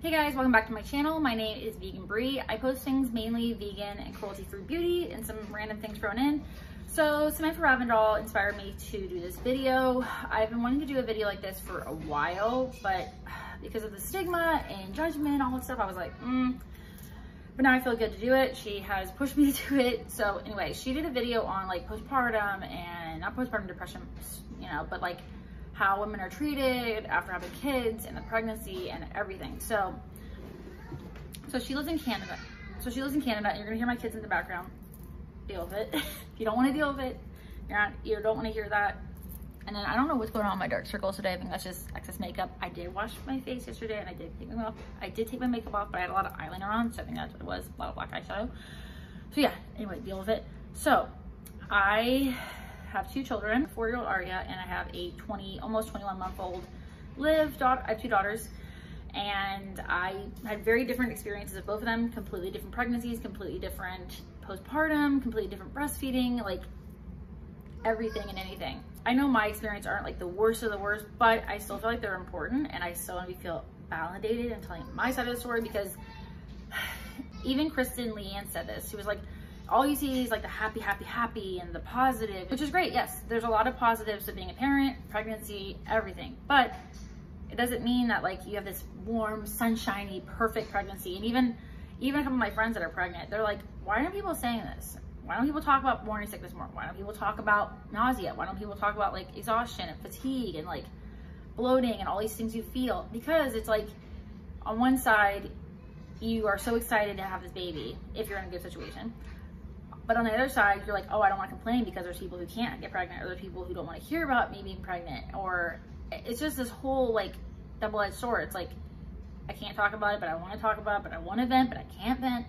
Hey guys, welcome back to my channel. My name is Vegan Bree. I post things mainly vegan and cruelty-free beauty and some random things thrown in. So Samantha Ravindall inspired me to do this video. I've been wanting to do a video like this for a while, but because of the stigma and judgment, all that stuff, I was like, But now I feel good to do it. She has pushed me to do it. So anyway, she did a video on like postpartum and not postpartum depression, you know, but like how women are treated after having kids and the pregnancy and everything. So she lives in Canada. And you're gonna hear my kids in the background. Deal with it. If you don't want to deal with it, you don't want to hear that. And then I don't know what's going on with my dark circles today. I think that's just excess makeup. I did wash my face yesterday and I did take them off. I did take my makeup off, but I had a lot of eyeliner on, so I think that's what it was, a lot of black eyeshadow. So yeah, anyway, deal with it. So I have two children, 4-year-old Arya, and I have a almost 21-month-old Liv daughter. I have two daughters, and I had very different experiences of both of them, completely different pregnancies, completely different postpartum, completely different breastfeeding, like everything and anything. I know my experience aren't like the worst of the worst, but I still feel like they're important, and I still want to feel validated in telling my side of the story, because even Kristen Leanne said this. She was like, all you see is like the happy and the positive, which is great. Yes, there's a lot of positives to being a parent, pregnancy, everything, but it doesn't mean that like you have this warm, sunshiny, perfect pregnancy. And even a couple of my friends that are pregnant, they're like, why aren't people saying this? Why don't people talk about morning sickness more? Why don't people talk about nausea? Why don't people talk about like exhaustion and fatigue and like bloating and all these things you feel? Because it's like, on one side, you are so excited to have this baby if you're in a good situation. But on the other side, you're like, oh, I don't want to complain because there's people who can't get pregnant, or there's people who don't want to hear about me being pregnant, or it's just this whole like double-edged sword. It's like, I can't talk about it, but I want to talk about it, but I want to vent, but I can't vent.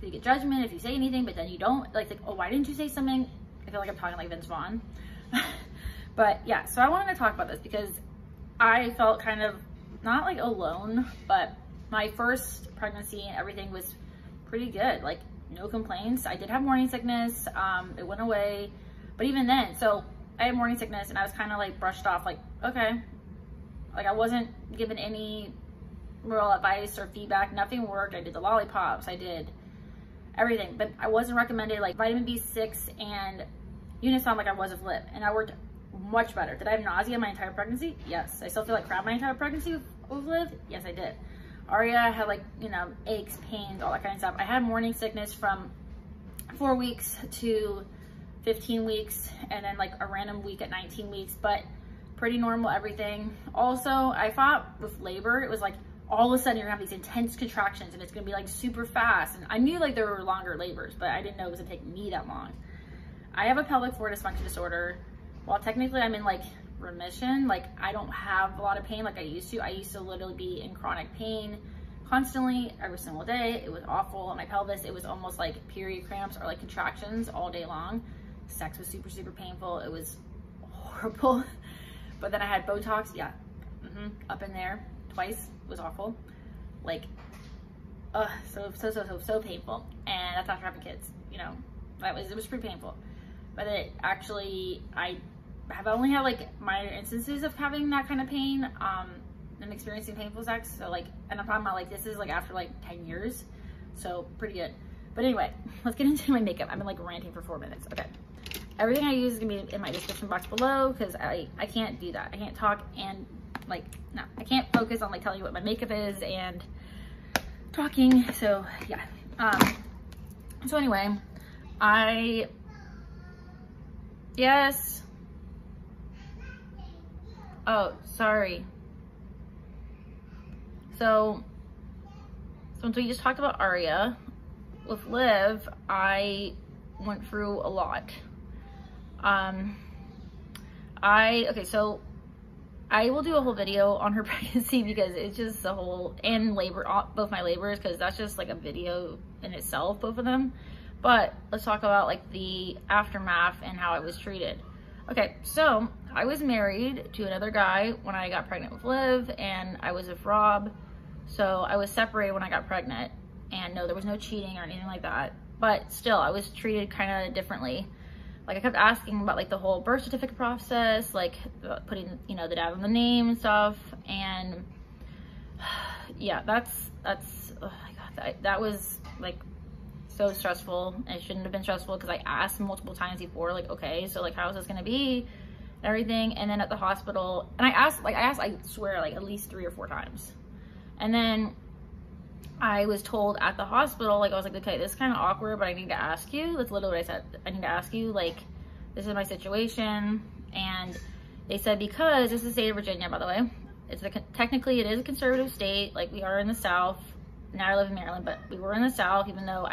You get judgment if you say anything, but then you don't, like, oh, why didn't you say something? I feel like I'm talking like Vince Vaughn. But yeah, so I wanted to talk about this because I felt kind of not like alone, but my first pregnancy and everything was pretty good. Like, no complaints. I did have morning sickness. It went away, but even then, so I had morning sickness and I was kind of like brushed off, like, okay. Like, I wasn't given any real advice or feedback. Nothing worked. I did the lollipops. I did everything, but I wasn't recommended like vitamin B6 and Unisom like I was with Liv, and I worked much better. Did I have nausea my entire pregnancy? Yes. I still feel like crap my entire pregnancy with Liv? Yes, I did. Arya had like, you know, aches, pains, all that kind of stuff. I had morning sickness from 4 weeks to 15 weeks, and then like a random week at 19 weeks, but pretty normal everything. Also, I thought with labor, it was like all of a sudden you're gonna have these intense contractions and it's gonna be like super fast. And I knew like there were longer labors, but I didn't know it was gonna take me that long. I have a pelvic floor dysfunction disorder. While technically I'm in like remission, like I don't have a lot of pain like I used to. I used to literally be in chronic pain constantly every single day. It was awful on my pelvis. It was almost like period cramps or like contractions all day long. Sex was super, super painful. It was horrible. But then I had Botox, yeah, up in there twice. It was awful. Like, so painful. And that's after having kids, you know, it was pretty painful. But it actually, I have only had like minor instances of having that kind of pain, and experiencing painful sex. So like, and I'm talking about like, this is like after like 10 years. So pretty good. But anyway, let's get into my makeup. I've been like ranting for 4 minutes. Okay. Everything I use is gonna be in my description box below, because I can't do that. I can't talk and like, no, I can't focus on like telling you what my makeup is and talking. So yeah. So anyway, yes. Oh, sorry. So since we just talked about Arya, with Liv, I went through a lot. Okay, so I will do a whole video on her pregnancy because it's just the whole, and labor, both my labors, because that's just like a video in itself, both of them. But let's talk about like the aftermath and how I was treated. Okay, so I was married to another guy when I got pregnant with Liv, and I was with Rob. So I was separated when I got pregnant, and no, there was no cheating or anything like that. But still, I was treated kind of differently. Like I kept asking about like the whole birth certificate process, like putting, you know, the dad on the name and stuff. And yeah, that's oh my God, that was like so stressful. And it shouldn't have been stressful because I asked multiple times before, like, okay, so like, how is this gonna be? Everything. And then at the hospital, and I asked, I swear, like at least 3 or 4 times. And then I was told at the hospital, like, I was like, okay, this is kind of awkward, but I need to ask you. That's literally what I said. I need to ask you, like, this is my situation. And they said, because this is the state of Virginia, by the way, technically it is a conservative state. Like, we are in the South. Now I live in Maryland, but we were in the South, even though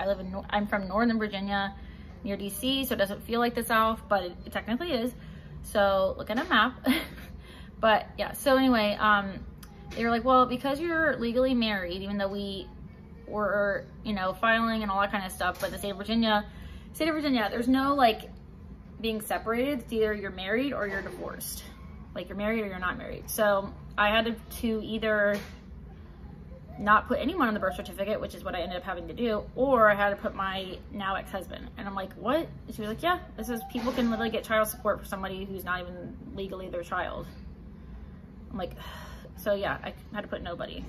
I'm from Northern Virginia near DC. So it doesn't feel like the South, but it technically is. So look at a map. But yeah, so anyway, they were like, well, because you're legally married, even though we were, you know, filing and all that kind of stuff, but the state of Virginia, there's no like being separated. It's either you're married or you're divorced. Like, you're married or you're not married. So I had to either not put anyone on the birth certificate, which is what I ended up having to do, or I had to put my now ex-husband. And I'm like, what? And she was like, yeah, this is, people can literally get child support for somebody who's not even legally their child. I'm like, so yeah, I had to put nobody.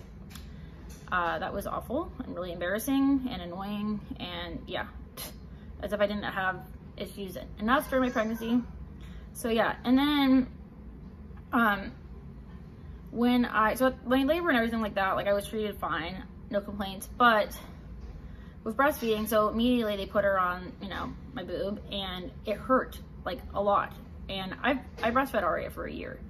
That was awful and really embarrassing and annoying, and yeah, as if I didn't have issues enough during my pregnancy. So yeah, and then when labor and everything like that, like, I was treated fine, no complaints. But with breastfeeding, so immediately they put her on, you know, my boob, and it hurt like a lot. And I breastfed Aria for a year,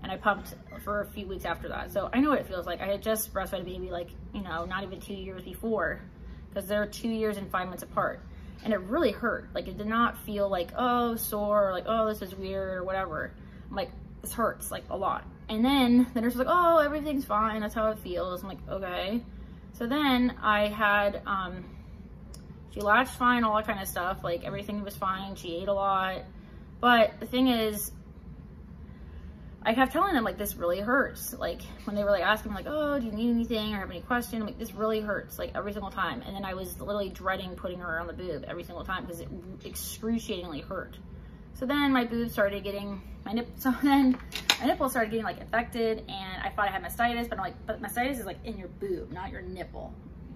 and I pumped for a few weeks after that. So I know what it feels like. I had just breastfed a baby, like, you know, not even 2 years before, because they're 2 years and 5 months apart. And it really hurt. Like, it did not feel like, oh, sore, or like, oh, this is weird, or whatever. I'm like, this hurts like a lot. And then the nurse was like, oh, everything's fine, that's how it feels. I'm like, okay. So then I had, she latched fine, all that kind of stuff. Like, everything was fine. She ate a lot. But the thing is, I kept telling them, like, this really hurts. Like, when they were like asking me, like, oh, do you need anything or have any questions? I'm like, this really hurts, like, every single time. And then I was literally dreading putting her on the boob every single time because it excruciatingly hurt. So then my boobs started getting, my nipples started getting like infected, and I thought I had mastitis, but I'm like, but mastitis is like in your boob, not your nipple.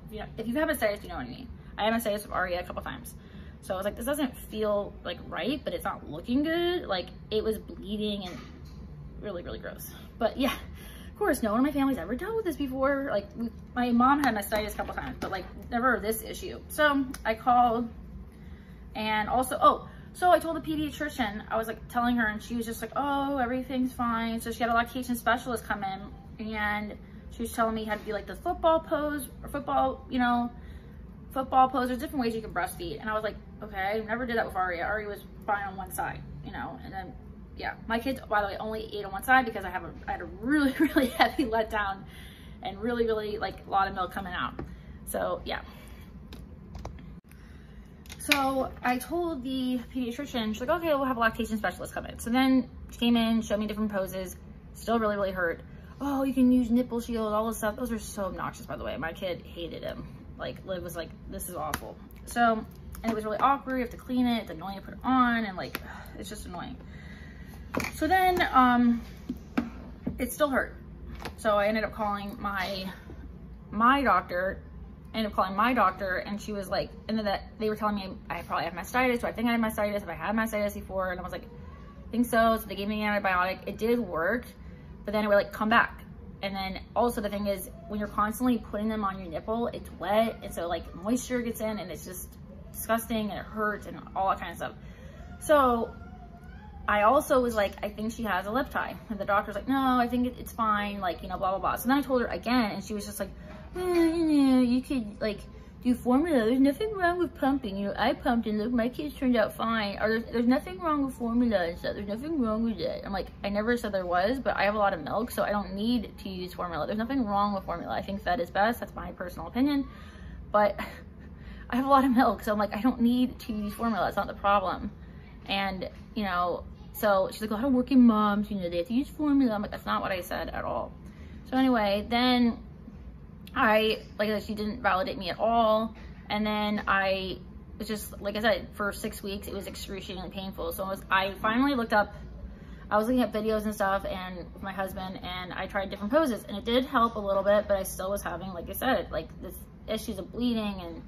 You know, if you have mastitis, you know what I mean. I had mastitis with Aria a couple times. So I was like, this doesn't feel like right, but it's not looking good. Like, it was bleeding and really, really gross. But yeah, of course, no one in my family's ever dealt with this before. Like, my mom had mastitis a couple times, but like never this issue. So I called, and also, so I told the pediatrician, I was like telling her, and she was just like, oh, everything's fine. So she had a lactation specialist come in, and she was telling me how to do like the football pose, or football pose. There's different ways you can breastfeed. And I was like, okay, I never did that with Aria. Aria was fine on one side, you know, and then, yeah. My kids, by the way, only ate on one side because I had a really, really heavy letdown and really, really, like, a lot of milk coming out. So, yeah. So I told the pediatrician, she's like, okay, we'll have a lactation specialist come in. So then she came in, showed me different poses, still really, really hurt. Oh, you can use nipple shield, all this stuff. Those are so obnoxious, by the way. My kid hated him. Like, Liv was like, this is awful. So, and it was really awkward. You have to clean it. It's annoying to put it on, and like, it's just annoying. So then, it still hurt. So I ended up calling my doctor. And she was like, and then they were telling me I probably have mastitis, so I think I had mastitis, if I had mastitis before, and I was like, I think so. So they gave me an antibiotic. It did work, but then it would like come back. And then also the thing is, when you're constantly putting them on your nipple, it's wet, and so like moisture gets in, and it's just disgusting, and it hurts, and all that kind of stuff. So I also was like, I think she has a lip tie, and the doctor's like, no, I think it's fine, like, you know, blah blah blah. So then I told her again, and she was just like, you know, you could like do formula. There's nothing wrong with pumping. You know, I pumped and look, my kids turned out fine. Or there's nothing wrong with formula and stuff. There's nothing wrong with it. I'm like, I never said there was, but I have a lot of milk, so I don't need to use formula. There's nothing wrong with formula. I think fed is best. That's my personal opinion. But I have a lot of milk, so I'm like, I don't need to use formula. That's not the problem. And, you know, so she's like, a lot of working moms, you know, they have to use formula. I'm like, that's not what I said at all. So anyway, then she didn't validate me at all. And then I was just, like I said, for 6 weeks, it was excruciatingly painful. So I finally looked up, I was looking at videos and stuff and with my husband, and I tried different poses, and it did help a little bit, but I still was having, like I said, like this issues of bleeding and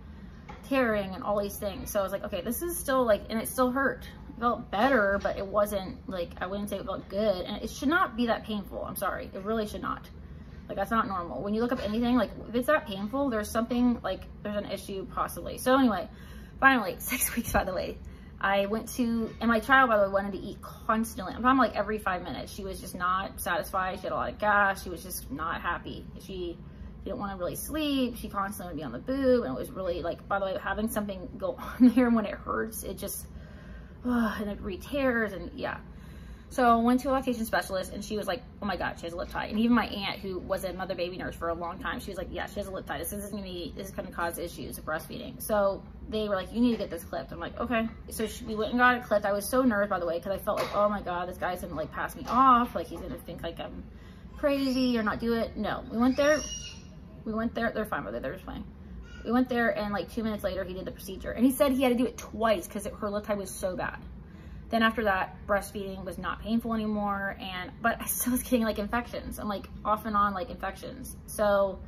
tearing and all these things. So I was like, okay, this is still like, and it still hurt. It felt better, but it wasn't like, I wouldn't say it felt good, and it should not be that painful. I'm sorry, it really should not. Like, that's not normal. When you look up anything, like if it's that painful, there's something, like there's an issue possibly. So anyway, finally 6 weeks, by the way, I went to, and my child, by the way, wanted to eat constantly. I'm talking like every 5 minutes. She was just not satisfied. She had a lot of gas. She was just not happy. She didn't want to really sleep. She constantly would be on the boob, and it was really like, by the way, having something go on there when it hurts, it just, and it re-tears, and yeah. So I went to a lactation specialist, and she was like, oh my God, she has a lip tie. And even my aunt, who was a mother baby nurse for a long time, she was like, yeah, she has a lip tie. This is gonna cause issues of breastfeeding. So they were like, you need to get this clipped. I'm like, okay. So we went and got it clipped. I was so nervous, by the way, because I felt like, oh my God, this guy's gonna like pass me off. Like, he's gonna think like I'm crazy or not do it. No, we went there. They're fine with it. They're just fine. We went there, and like 2 minutes later, he did the procedure. And he said he had to do it twice because her lip tie was so bad. Then after that, breastfeeding was not painful anymore, but I still was getting like infections. I'm like off and on like infections. So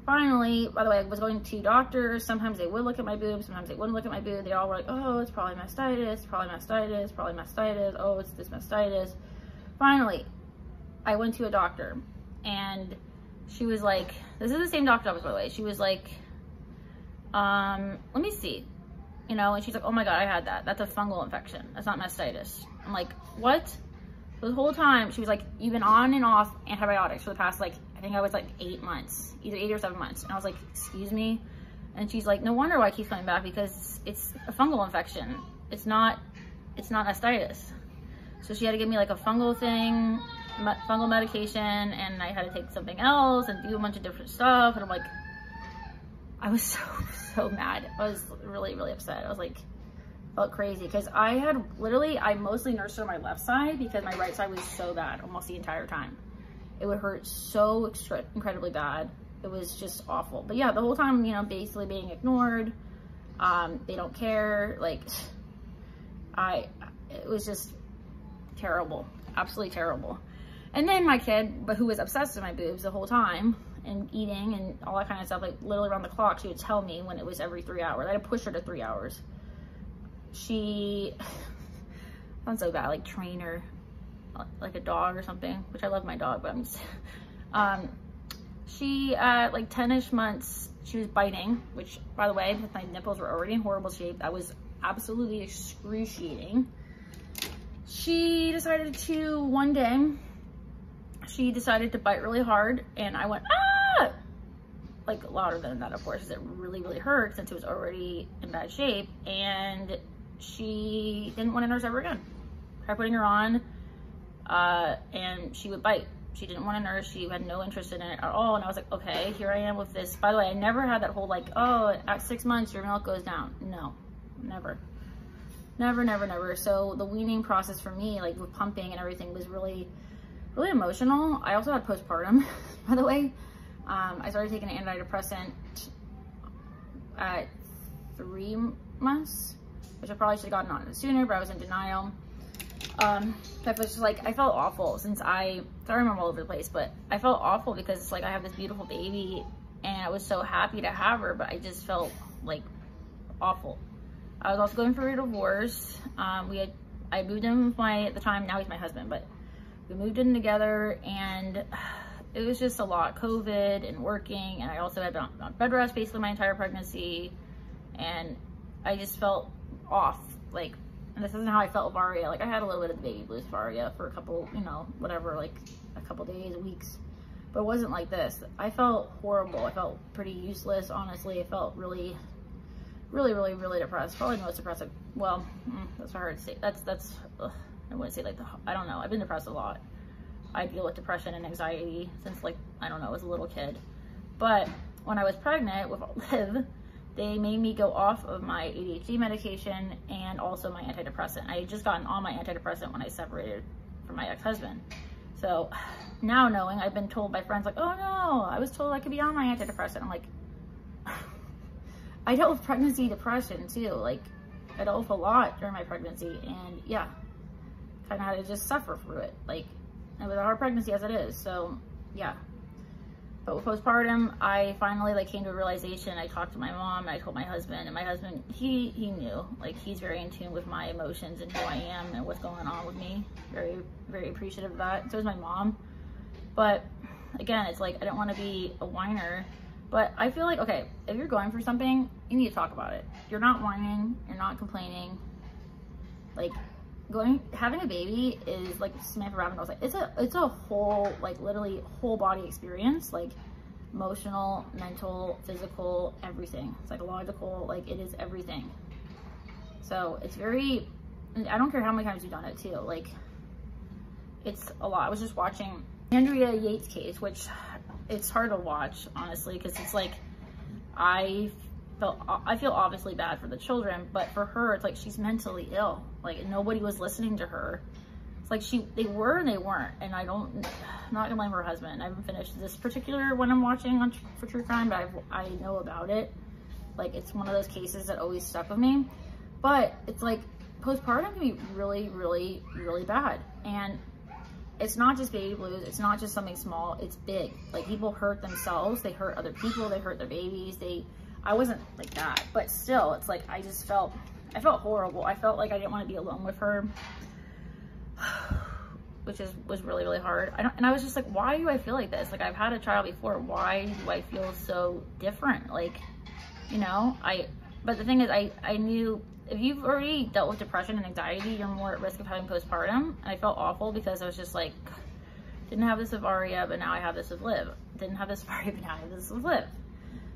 finally, by the way, I was going to doctors. Sometimes they would look at my boob, sometimes they wouldn't look at my boob. They all were like, oh, it's probably mastitis, probably mastitis, probably mastitis. Oh, it's this mastitis. Finally, I went to a doctor, and she was like, this is the same doctor, by the way. She was like, let me see. You know, and she's like, oh my God, I had that. That's a fungal infection. That's not mastitis. I'm like, what? The whole time, she was like, you've been on and off antibiotics for the past, like, I think I was like 8 months, either 8 or 7 months. And I was like, excuse me? And she's like, no wonder why I keep coming back, because it's a fungal infection. It's not mastitis. So she had to give me like a fungal thing, fungal medication, and I had to take something else and do a bunch of different stuff. And I'm like, I was so mad. I was really, really upset. I was like, felt crazy, because I mostly nursed her on my left side because my right side was so bad almost the entire time. It would hurt so incredibly bad. It was just awful. But yeah, the whole time, you know, basically being ignored. They don't care. Like, it was just terrible, absolutely terrible. And then my kid, but who was obsessed with my boobs the whole time, and eating and all that kind of stuff, like literally around the clock, she would tell me when it was every 3 hours. I had to push her to 3 hours. She sounds so bad, like train her like a dog or something, which I love my dog, but I'm just, she at like 10-ish months, she was biting, which, by the way, my nipples were already in horrible shape. That was absolutely excruciating. She decided to, one day, she decided to bite really hard, and I went, ah! Like louder than that, of course, because it really, really hurt since it was already in bad shape. And she didn't want to nurse ever again. Tried putting her on, and she would bite. She didn't want to nurse. She had no interest in it at all. And I was like, okay, here I am with this. By the way, I never had that whole like, oh, at 6 months, your milk goes down. No, never. Never, never, never. So the weaning process for me, like with pumping and everything, was really, really emotional. I also had postpartum, by the way. I started taking an antidepressant at 3 months, which I probably should have gotten on it sooner, but I was in denial. I was just like, I felt awful since sorry I'm all over the place, but I felt awful because it's like I have this beautiful baby and I was so happy to have her, but I just felt like awful. I was also going through a divorce. I moved in with at the time, now he's my husband, but we moved in together, and it was just a lot. COVID and working, and I also had been on bed rest basically my entire pregnancy, and I just felt off. Like, and this isn't how I felt with Varia. Like, I had a little bit of the baby blues Varia for a couple, you know, whatever, like a couple days, weeks, but it wasn't like this. I felt horrible. I felt pretty useless, honestly. I felt really, really, really, really depressed. Probably the most depressed. Well, that's hard to say. That's ugh, I wouldn't say like I don't know. I've been depressed a lot. I deal with depression and anxiety since, like, I don't know, I was a little kid. But when I was pregnant with Liv, they made me go off of my ADHD medication and also my antidepressant. I had just gotten on my antidepressant when I separated from my ex-husband. So now knowing, I've been told by friends like, oh no, I was told I could be on my antidepressant. I'm like, I dealt with pregnancy depression too. Like, I dealt with a lot during my pregnancy, and yeah, kind of had to just suffer through it. Like, it was a hard pregnancy as it is. So yeah. But with postpartum, I finally like came to a realization. I talked to my mom and I told my husband, and my husband, he knew, like, he's very in tune with my emotions and who I am and what's going on with me. Very, very appreciative of that. So is my mom. But again, it's like, I don't want to be a whiner, but I feel like, okay, if you're going through something, you need to talk about it. You're not whining, you're not complaining. Like, having a baby is, like Samantha Ravindell was like, it's a whole, like, literally whole body experience, like emotional, mental, physical, everything, psychological, like, it is everything. So it's very, and I don't care how many times you've done it too, like, it's a lot. I was just watching Andrea Yates' case, which it's hard to watch, honestly, because it's like, I feel obviously bad for the children, but for her, it's like she's mentally ill. Like, nobody was listening to her. It's like they were and they weren't. And I'm not gonna blame her husband. I haven't finished this particular one I'm watching for true crime, but I know about it. Like, it's one of those cases that always stuck with me. But it's like, postpartum can be really, really, really bad. And it's not just baby blues. It's not just something small. It's big. Like, people hurt themselves. They hurt other people. They hurt their babies. I wasn't like that, but still, it's like, I felt horrible. I felt like I didn't want to be alone with her, which was really, really hard. And I was just like, why do I feel like this? Like, I've had a child before. Why do I feel so different? Like, you know, but the thing is, I knew if you've already dealt with depression and anxiety, you're more at risk of having postpartum. And I felt awful because I was just like, didn't have this with Aria, but now I have this with Liv. Didn't have this with Aria, but now I have this with Liv.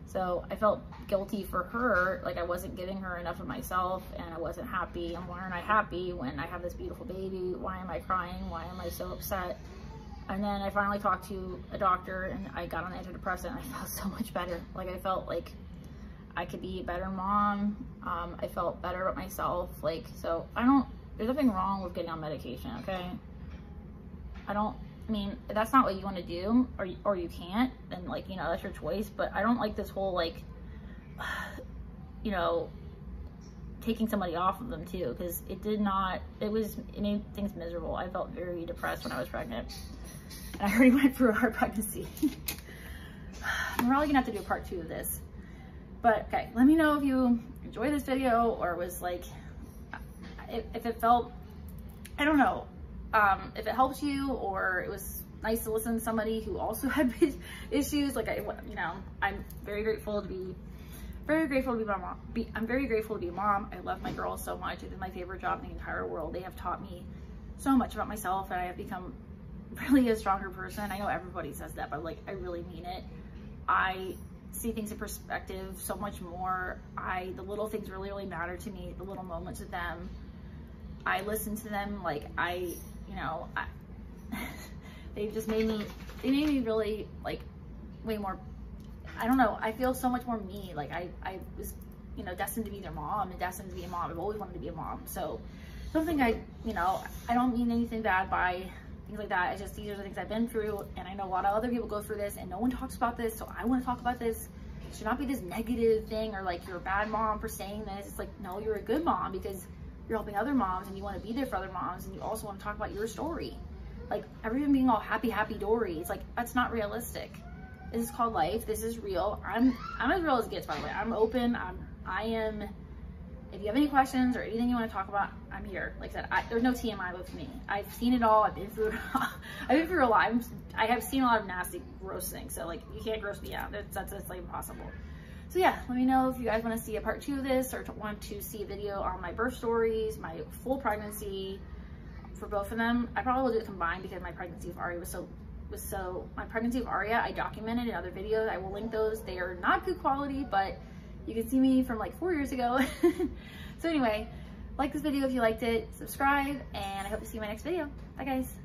So I felt guilty for her, like I wasn't giving her enough of myself, and I wasn't happy. And why aren't I happy when I have this beautiful baby? Why am I crying? Why am I so upset? And then I finally talked to a doctor, and I got on antidepressant, and I felt so much better. Like, I felt like I could be a better mom. I felt better about myself. Like, so there's nothing wrong with getting on medication, okay? I mean, if that's not what you want to do, or you can't, then, like, you know, that's your choice. But I don't like this whole, like, you know, taking somebody off of them too, because it made things miserable. I felt very depressed when I was pregnant, and I already went through a hard pregnancy. I'm probably gonna have to do a part 2 of this. But okay, let me know if you enjoyed this video, or was like, if it felt, I don't know, if it helped you, or it was nice to listen to somebody who also had issues. Like, you know, I'm very grateful to be my mom. I'm very grateful to be a mom. I love my girls so much. It is my favorite job in the entire world. They have taught me so much about myself, and I have become really a stronger person. I know everybody says that, but, like, I really mean it. I see things in perspective so much more. The little things really, really matter to me. The little moments with them. I listen to them. Like, you know, they made me really, like, way more, I don't know, I feel so much more me. Like, I was, you know, destined to be their mom and destined to be a mom. I've always wanted to be a mom. So something you know, I don't mean anything bad by things like that. It's just, these are the things I've been through, and I know a lot of other people go through this, and no one talks about this, so I want to talk about this. It should not be this negative thing, or like, you're a bad mom for saying this. It's like, no, you're a good mom because you're helping other moms, and you want to be there for other moms, and you also want to talk about your story. Like, everyone being all happy dory, it's like, that's not realistic. This is called life. This is real. I'm as real as it gets, by the way. I'm open. I am. If you have any questions or anything you want to talk about, I'm here. Like I said, there's no TMI with me. I've seen it all. I've been through it all. I've been through a lot. I have seen a lot of nasty, gross things. So, like, you can't gross me out. That's like impossible. So yeah, let me know if you guys want to see a part 2 of this, or want to see a video on my birth stories, my full pregnancy for both of them. I probably will do it combined because my pregnancy with Aria my pregnancy with Aria, I documented in other videos. I will link those. They are not good quality, but you can see me from like 4 years ago. So anyway, like this video if you liked it, subscribe, and I hope to see you in my next video. Bye guys.